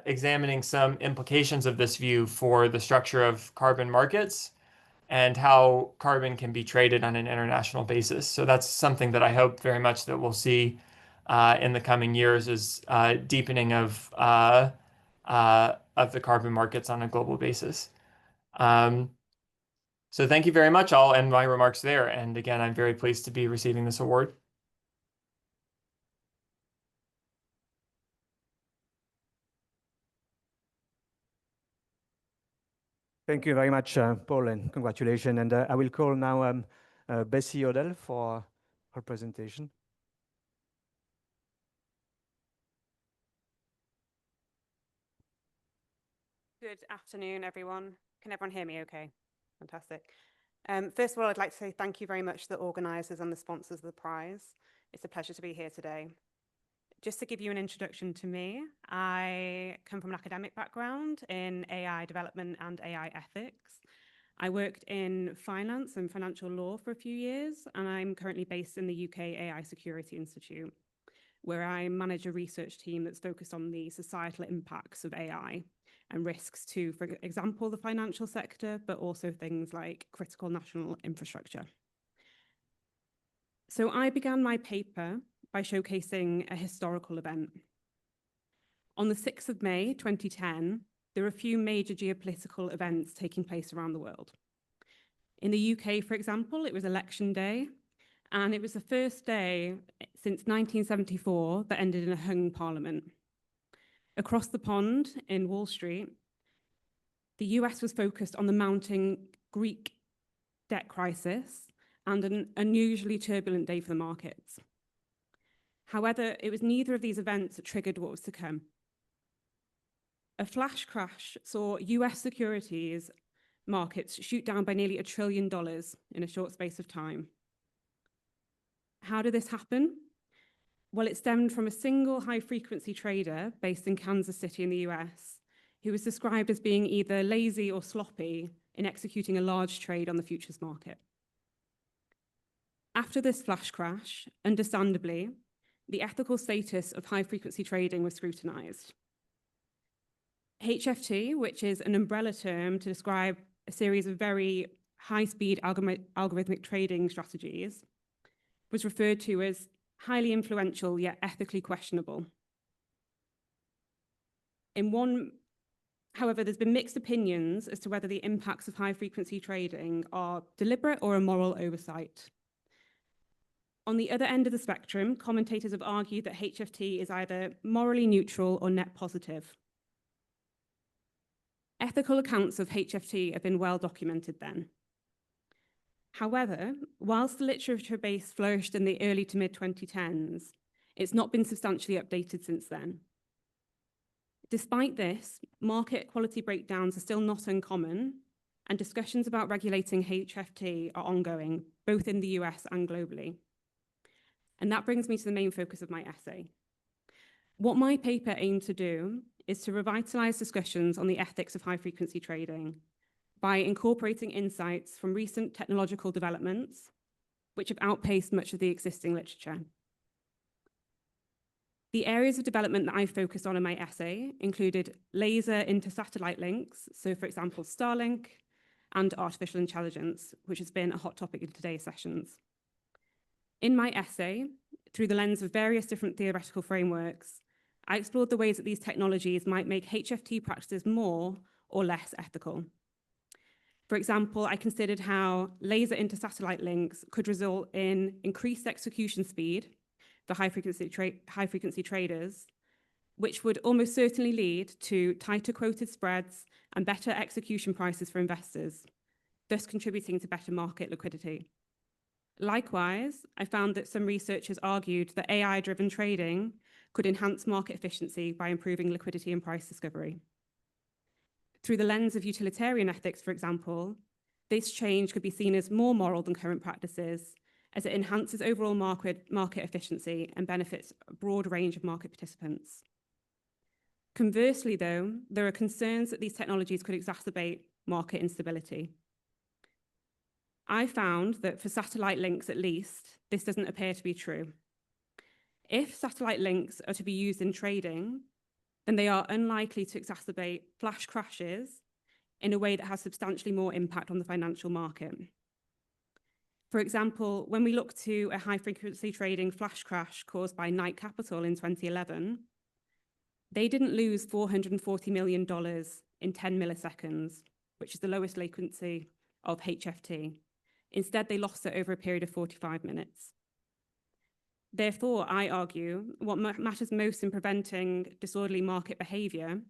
examining some implications of this view for the structure of carbon markets and how carbon can be traded on an international basis. So that's something that I hope very much that we'll see in the coming years, is deepening of the carbon markets on a global basis. So thank you very much. I'll end my remarks there. And again, I'm very pleased to be receiving this award. Thank you very much, Paul, and congratulations. And I will call now Bessie Odell for her presentation. Good afternoon, everyone. Can everyone hear me okay? Fantastic. First of all, I'd like to say thank you very much to the organisers and the sponsors of the prize. It's a pleasure to be here today. Just to give you an introduction to me, I come from an academic background in AI development and AI ethics. I worked in finance and financial law for a few years, and I'm currently based in the UK AI Security Institute, where I manage a research team that's focused on the societal impacts of AI and risks to, for example, the financial sector, but also things like critical national infrastructure. So I began my paper by showcasing a historical event. On the 6th of May, 2010, there were a few major geopolitical events taking place around the world. In the UK, for example, it was election day, and it was the first day since 1974 that ended in a hung parliament. Across the pond in Wall Street, the US was focused on the mounting Greek debt crisis and an unusually turbulent day for the markets. However, it was neither of these events that triggered what was to come. A flash crash saw US securities markets shoot down by nearly $1 trillion in a short space of time. How did this happen? Well, it stemmed from a single high-frequency trader based in Kansas City in the US, who was described as being either lazy or sloppy in executing a large trade on the futures market. After this flash crash, understandably, the ethical status of high-frequency trading was scrutinized. HFT, which is an umbrella term to describe a series of very high-speed algorithmic trading strategies, was referred to as highly influential yet ethically questionable. However, there's been mixed opinions as to whether the impacts of high-frequency trading are deliberate or a moral oversight. On the other end of the spectrum, commentators have argued that HFT is either morally neutral or net positive. Ethical accounts of HFT have been well documented then. However, whilst the literature base flourished in the early to mid-2010s, it's not been substantially updated since then. Despite this, market quality breakdowns are still not uncommon, and discussions about regulating HFT are ongoing, both in the US and globally. And that brings me to the main focus of my essay. What my paper aimed to do is to revitalize discussions on the ethics of high-frequency trading by incorporating insights from recent technological developments, which have outpaced much of the existing literature. The areas of development that I focused on in my essay included laser inter-satellite links, so for example, Starlink, and artificial intelligence, which has been a hot topic in today's sessions. In my essay, through the lens of various different theoretical frameworks, I explored the ways that these technologies might make HFT practices more or less ethical. For example, I considered how laser inter-satellite links could result in increased execution speed for high-frequency traders, which would almost certainly lead to tighter quoted spreads and better execution prices for investors, thus contributing to better market liquidity. Likewise, I found that some researchers argued that AI-driven trading could enhance market efficiency by improving liquidity and price discovery. Through the lens of utilitarian ethics, for example, this change could be seen as more moral than current practices, as it enhances overall market efficiency and benefits a broad range of market participants. Conversely, though, there are concerns that these technologies could exacerbate market instability. I found that for satellite links, at least, this doesn't appear to be true. If satellite links are to be used in trading, then they are unlikely to exacerbate flash crashes in a way that has substantially more impact on the financial market. For example, when we look to a high-frequency trading flash crash caused by Knight Capital in 2011, they didn't lose $440 million in 10 milliseconds, which is the lowest latency of HFT. Instead, they lost it over a period of 45 minutes. Therefore, I argue what matters most in preventing disorderly market behavior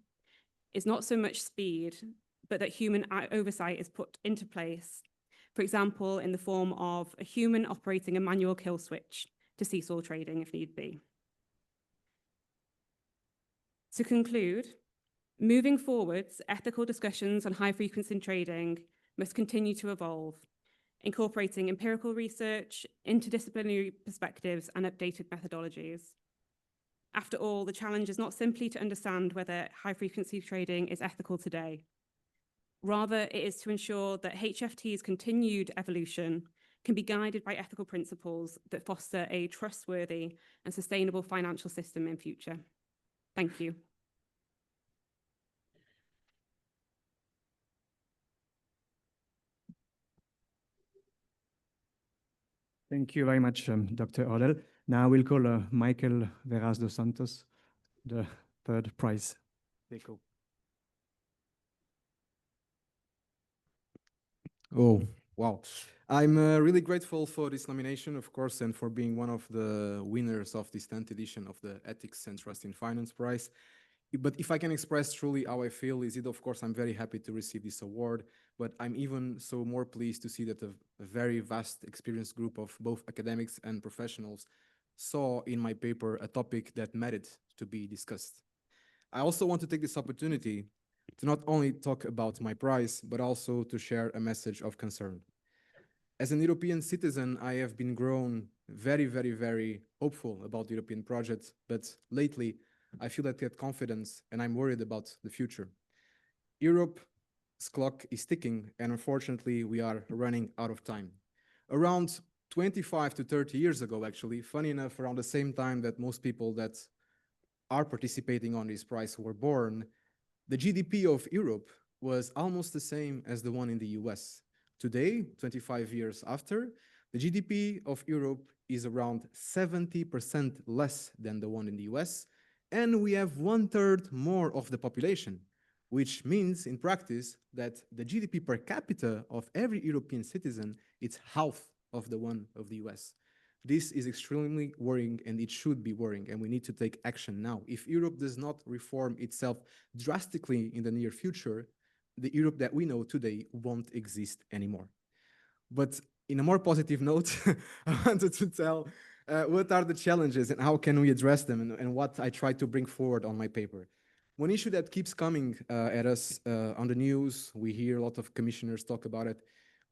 is not so much speed, but that human oversight is put into place, for example, in the form of a human operating a manual kill switch to cease all trading if need be. To conclude, moving forwards, ethical discussions on high-frequency trading must continue to evolve, incorporating empirical research, interdisciplinary perspectives, and updated methodologies. After all, the challenge is not simply to understand whether high-frequency trading is ethical today. Rather, it is to ensure that HFT's continued evolution can be guided by ethical principles that foster a trustworthy and sustainable financial system in future. Thank you. Thank you very much, Dr. Odell. Now we'll call Michael Veras dos Santos, the third prize. Oh, wow. I'm really grateful for this nomination, of course, and for being one of the winners of this 10th edition of the Ethics and Trust in Finance Prize. But if I can express truly how I feel, is it, of course, I'm very happy to receive this award, but I'm even so more pleased to see that a very vast experienced group of both academics and professionals saw in my paper a topic that merited to be discussed. I also want to take this opportunity to not only talk about my prize, but also to share a message of concern. As an European citizen, I have been grown very, very, very hopeful about the European project, but lately I feel that confidence and I'm worried about the future. Europe's clock is ticking, and unfortunately, we are running out of time. Around 25 to 30 years ago, actually, funny enough, around the same time that most people that are participating on this prize were born, the GDP of Europe was almost the same as the one in the US. Today, 25 years after, the GDP of Europe is around 70% less than the one in the US, and we have 1/3 more of the population, which means in practice that the GDP per capita of every European citizen is half of the one of the US. This is extremely worrying, and it should be worrying, and we need to take action now. If Europe does not reform itself drastically in the near future, the Europe that we know today won't exist anymore. But in a more positive note, I wanted to tell what are the challenges and how can we address them, and what I try to bring forward on my paper. One issue that keeps coming at us on the news, we hear a lot of commissioners talk about it.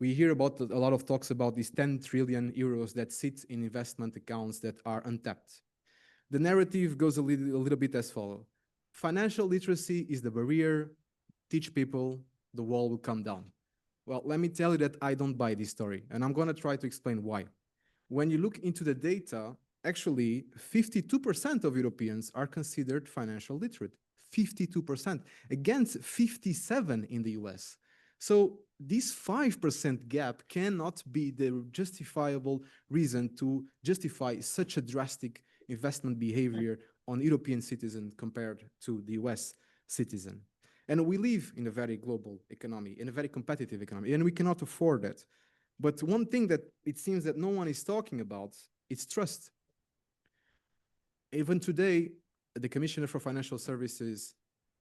We hear about a lot of talks about these 10 trillion euros that sit in investment accounts that are untapped. The narrative goes a little bit as follows. Financial literacy is the barrier. Teach people, the wall will come down. Well, let me tell you that I don't buy this story, and I'm going to try to explain why. When you look into the data, actually 52% of Europeans are considered financial literate. 52% against 57 in the US. So this 5% gap cannot be the justifiable reason to justify such a drastic investment behavior on European citizens compared to the US citizen. And we live in a very global economy, in a very competitive economy, and we cannot afford that. But one thing that it seems that no one is talking about is trust. Even today, the Commissioner for Financial Services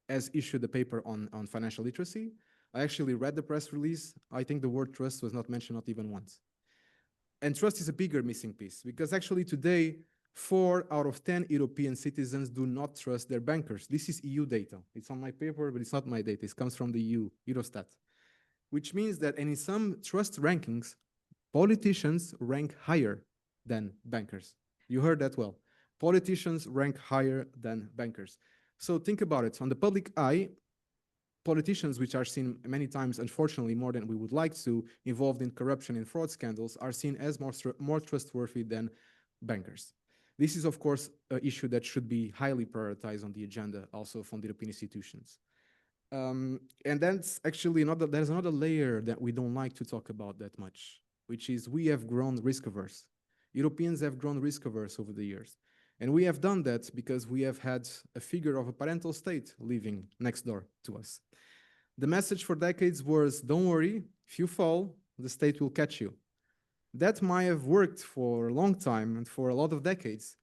has issued a paper on financial literacy. I actually read the press release. I think the word trust was not mentioned, not even once. And trust is a bigger missing piece, because actually today, 4 out of 10 European citizens do not trust their bankers. This is EU data. It's on my paper, but it's not my data. It comes from the EU, Eurostat, which means that in some trust rankings, politicians rank higher than bankers. You heard that well. Politicians rank higher than bankers. So think about it. On the public eye, politicians, which are seen many times, unfortunately, more than we would like to, involved in corruption and fraud scandals, are seen as more trustworthy than bankers. This is, of course, an issue that should be highly prioritized on the agenda also from the European institutions. And that's actually there's another layer that we don't like to talk about that much, which is we have grown risk averse. Europeans have grown risk averse over the years. And we have done that because we have had a figure of a parental state living next door to us. The message for decades was, don't worry, if you fall, the state will catch you. That might have worked for a long time and for a lot of decades,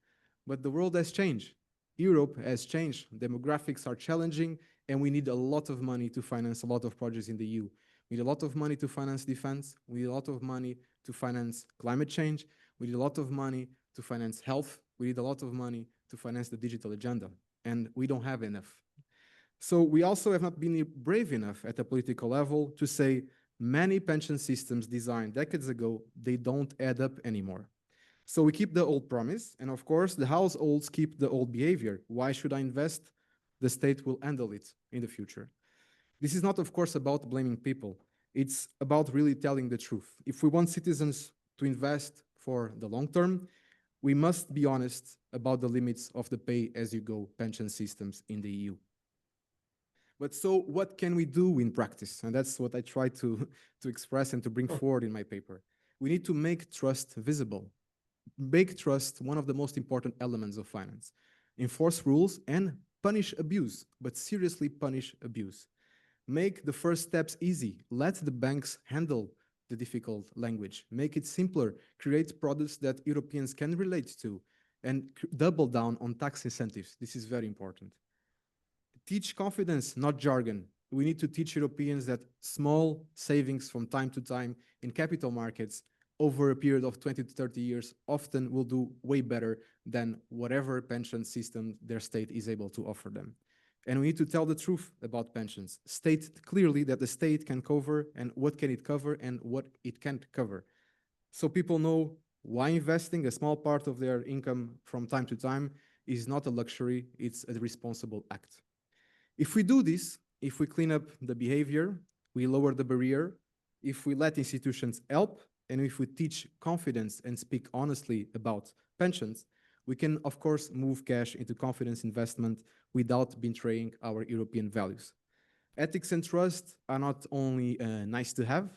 but the world has changed. Europe has changed. Demographics are challenging, and we need a lot of money to finance a lot of projects in the EU. We need a lot of money to finance defense. We need a lot of money to finance climate change. We need a lot of money to finance health. We need a lot of money to finance the digital agenda, and we don't have enough. So we also have not been brave enough at the political level to say many pension systems designed decades ago, they don't add up anymore. So we keep the old promise, and of course, the households keep the old behavior. Why should I invest? The state will handle it in the future. This is not, of course, about blaming people. It's about really telling the truth. If we want citizens to invest for the long term, we must be honest about the limits of the pay-as-you-go pension systems in the EU. But so what can we do in practice? And that's what I try to express and to bring forward in my paper. We need to make trust visible. Make trust one of the most important elements of finance. Enforce rules and punish abuse, but seriously punish abuse. Make the first steps easy. Let the banks handle the difficult language. Make it simpler. Create products that Europeans can relate to, and double down on tax incentives. This is very important. Teach confidence, not jargon. We need to teach Europeans that small savings from time to time in capital markets over a period of 20 to 30 years often will do way better than whatever pension system their state is able to offer them. And we need to tell the truth about pensions. State clearly that the state can cover and what can it cover and what it can't cover. So people know why investing a small part of their income from time to time is not a luxury, it's a responsible act. If we do this, if we clean up the behavior, we lower the barrier, if we let institutions help, and if we teach confidence and speak honestly about pensions, we can, of course, move cash into confidence investment without betraying our European values. Ethics and trust are not only nice to have,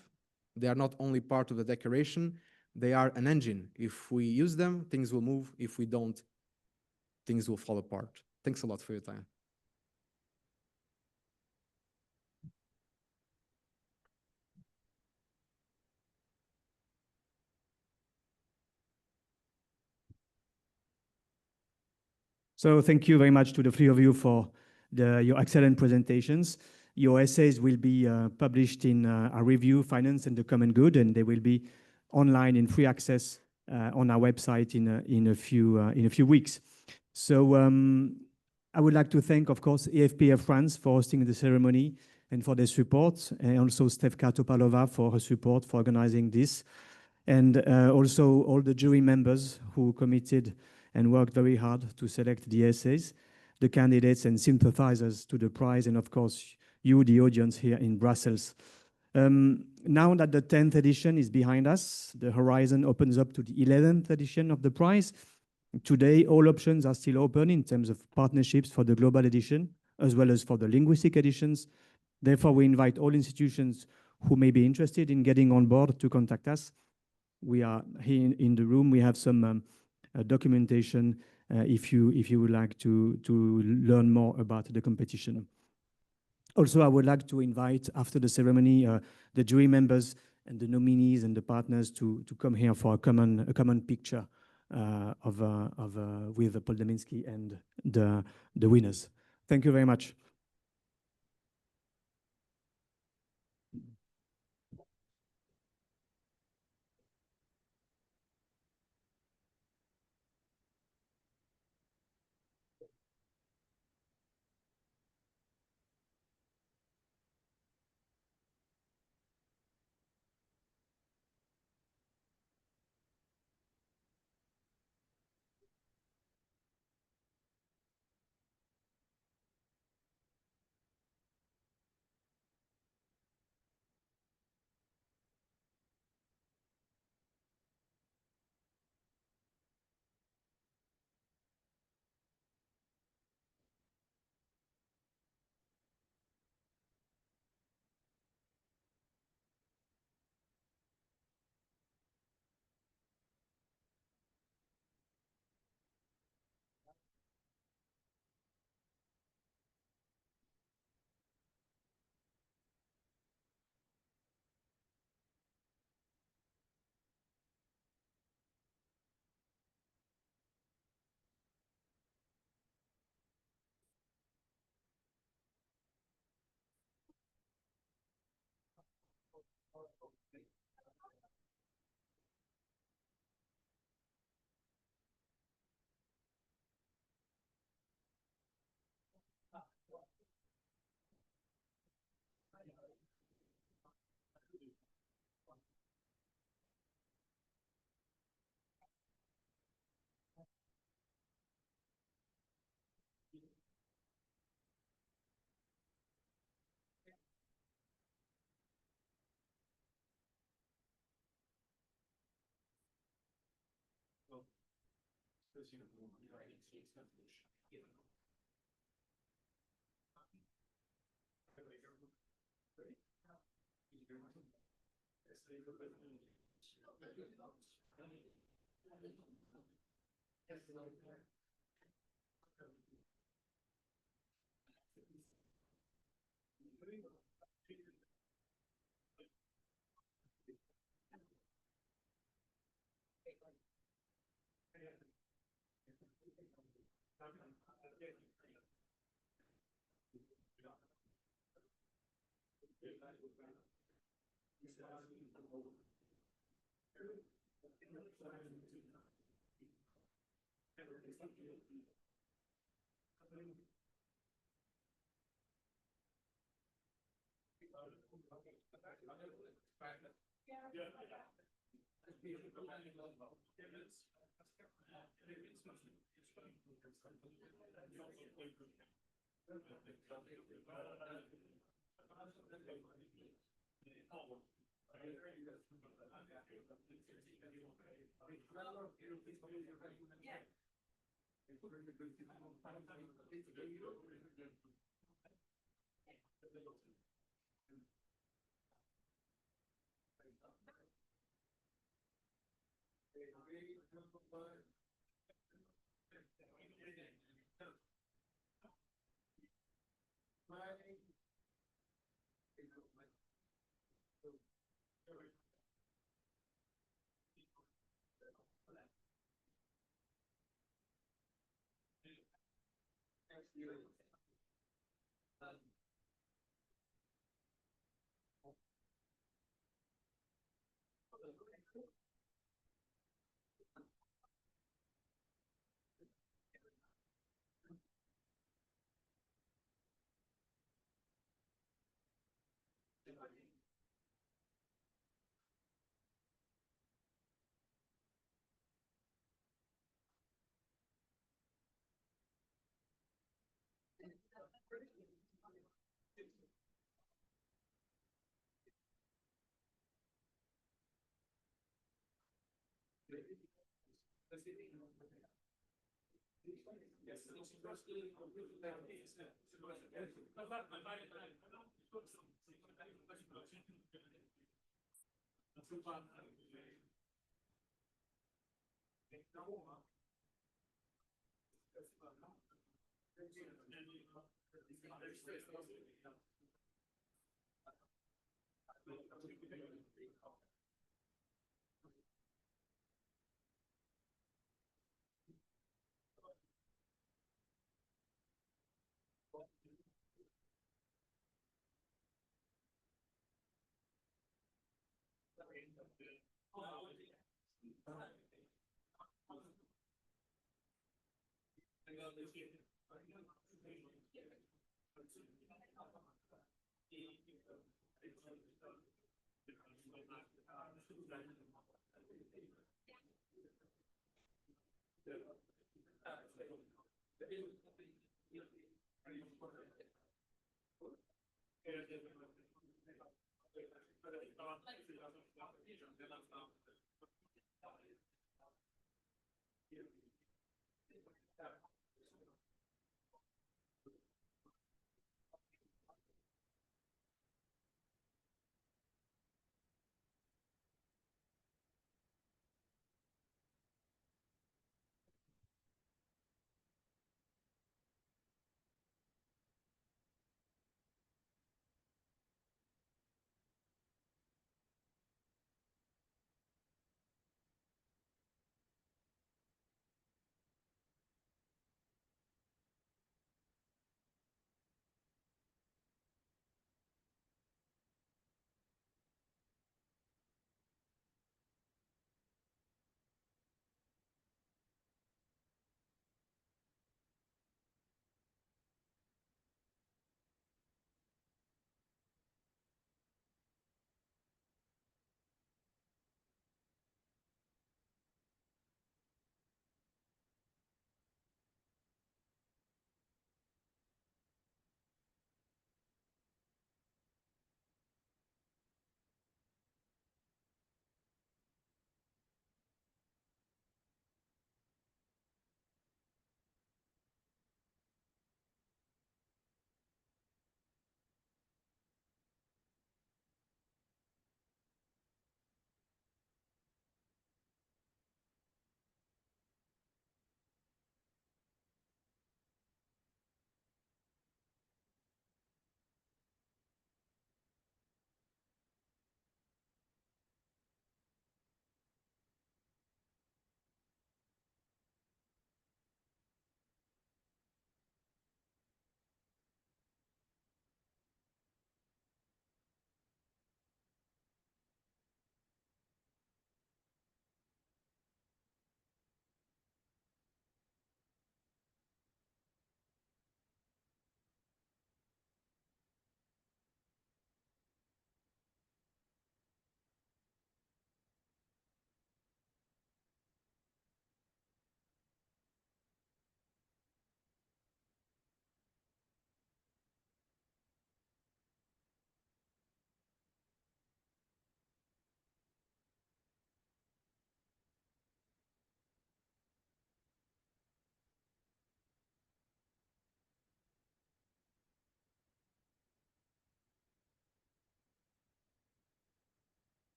they are not only part of the decoration, they are an engine. If we use them, things will move. If we don't, things will fall apart. Thanks a lot for your time. So thank you very much to the three of you for your excellent presentations. Your essays will be published in our review, Finance and the Common Good, and they will be online in free access on our website in a few weeks. So I would like to thank, of course, EFPA France for hosting the ceremony and for their support, and also Stefka Topalova for her support for organizing this, and also all the jury members who committed and worked very hard to select the essays, the candidates and sympathizers to the prize, and of course, you, the audience here in Brussels. Now that the 10th edition is behind us, the horizon opens up to the 11th edition of the prize. Today, all options are still open in terms of partnerships for the global edition, as well as for the linguistic editions. Therefore, we invite all institutions who may be interested in getting on board to contact us. We are here in the room. We have some documentation if you would like to learn more about the competition. Also, I would like to invite, after the ceremony, the jury members and the nominees and the partners to come here for a common picture with Paul Dembinski and the winners. Thank you very much.